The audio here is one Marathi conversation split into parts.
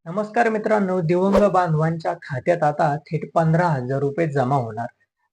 नमस्कार मित्रांनो, दिवंगत बांधवांच्या खात्यात आता थेट 15,000 रुपये जमा होणार.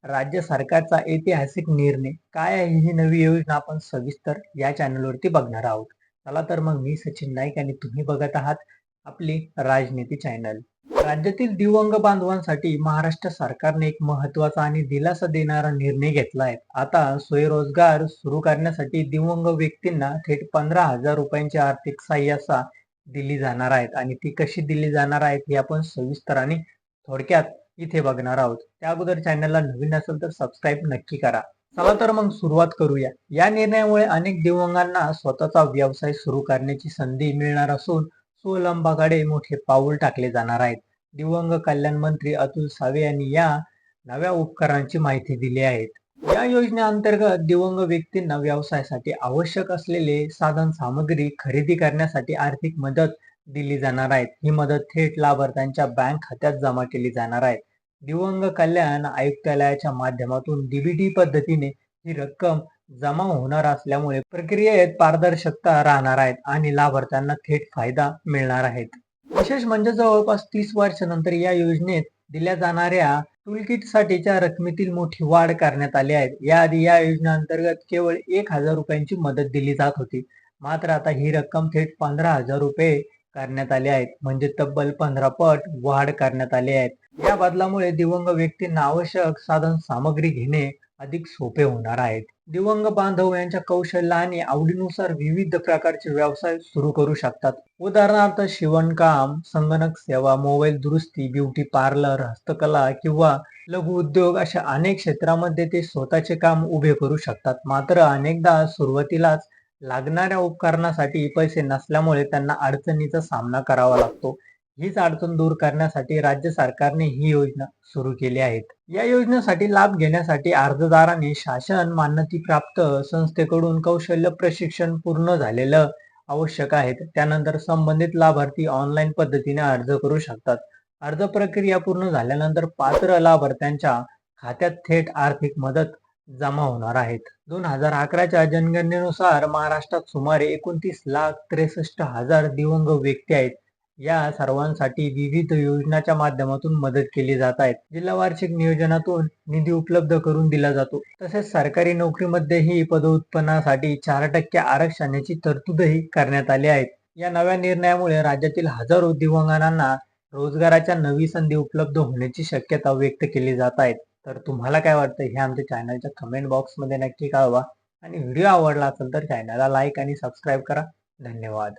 राज्य सरकारचा ऐतिहासिक निर्णय काय आहे ही नवी योजना आपण सविस्तर या चॅनलवरती बघणार आहोत. चला तर मग मी सचिन नाईक आणि तुम्ही बघत आहात आपली राजनीती चॅनल. राज्यातील दिवंगत बांधवांसाठी महाराष्ट्र सरकारने एक महत्वाचा आणि दिलासा देणारा निर्णय घेतला आहे. आता स्वयंरोजगार सुरू करण्यासाठी दिवंगत व्यक्तींना थेट 15,000 रुपयांची आर्थिक सहाय्यता दिली जाणार आहेत आणि ती कशी दिली जाणार आहेत हे आपण सविस्तर आणि थोडक्यात इथे बघणार आहोत. त्या अगोदर चॅनलला नवीन असेल तर सबस्क्राईब नक्की करा. चला तर मग सुरुवात करूया. या निर्णयामुळे अनेक दिव्यांगांना स्वतःचा व्यवसाय सुरू करण्याची संधी मिळणार असून स्वावलंबनाकडे मोठे पाऊल टाकले जाणार आहेत. दिव्यांग कल्याण मंत्री अतुल सावे यांनी या नव्या उपकरणाची माहिती दिली आहे. या योजनेअंतर्गत दिव्यांग व्यक्तींना व्यवसायासाठी आवश्यक असलेले साधन सामग्री खरेदी करण्यासाठी आर्थिक मदत दिली जाणार आहे. ही मदत थेट लाभार्थ्यांच्या बँक खात्यात जमा केली जाणार आहे. दिव्यांग कल्याण आयुक्तालयाच्या माध्यमातून डीबीटी पद्धतीने ही रक्कम जमा होणार असल्यामुळे प्रक्रियेत पारदर्शकता राहणार आहे आणि लाभार्थ्यांना थेट फायदा मिळणार आहे. विशेष म्हणजे जवळपास 30 वर्षानंतर या योजनेत दिल्या जाणाऱ्या टूलकिट साठीच्या रकमेतील मोठी वाढ करण्यात आली आहे. याआधी या योजनेअंतर्गत केवळ 1,000 रुपयांची मदत दिली जात होती. मात्र आता ही रक्कम थेट 15,000 रुपये करण्यात आली आहे. म्हणजे तब्बल 15 पट वाढ करण्यात आली आहे. या बदलामुळे दिव्यांग व्यक्तींना आवश्यक साधन सामग्री घेणे अधिक सोपे होणार आहेत. दिव्यांग बांधव यांच्या कौशल्य आणि आवडीनुसार विविध प्रकारचे व्यवसाय सुरू करू शकतात. उदाहरणार्थ शिवणकाम, संगणक सेवा, मोबाईल दुरुस्ती, ब्युटी पार्लर, हस्तकला किंवा लघु उद्योग अशा अनेक क्षेत्रामध्ये ते स्वतःचे काम उभे करू शकतात. मात्र अनेकदा सुरुवातीलाच लागणाऱ्या उपकरणासाठी पैसे नसल्यामुळे त्यांना अडचणीचा सामना करावा लागतो. हीच अडचण दूर करण्यासाठी राज्य सरकारने ही योजना सुरू केली आहे. या योजनेसाठी लाभ घेण्यासाठी अर्जदारांनी शासन मान्यताप्राप्त संस्थेकडून कौशल्य प्रशिक्षण पूर्ण झालेलं आवश्यक आहे. त्यानंतर संबंधित लाभार्थी ऑनलाईन पद्धतीने अर्ज करू शकतात. अर्ज प्रक्रिया पूर्ण झाल्यानंतर पात्र लाभार्थ्यांच्या खात्यात थेट आर्थिक मदत जमा होणार आहेत. 2011च्या जनगणनेनुसार महाराष्ट्रात सुमारे 29,63,000 दिव्यांग व्यक्ती आहेत. या सर्वांसाठी विविध योजनांच्या माध्यमातून मदत केली जात आहे. जिल्हा वार्षिक नियोजनातून निधी उपलब्ध करून दिला जातो. तसेच सरकारी नोकरीमध्येही पदोत्पन्नासाठी 4% आरक्षणाची तरतूदही करण्यात आली आहे. या नव्या निर्णयामुळे राज्यातील हजारो दिव्यांगांना रोजगाराच्या नवी संधी उपलब्ध होण्याची शक्यता व्यक्त केली जात आहे. तर तुम्हाला काय वाटतं हे आमच्या चॅनलच्या कमेंट बॉक्समध्ये नक्की कळवा आणि व्हिडिओ आवडला असेल तर चॅनलला लाईक आणि सबस्क्राईब करा. धन्यवाद.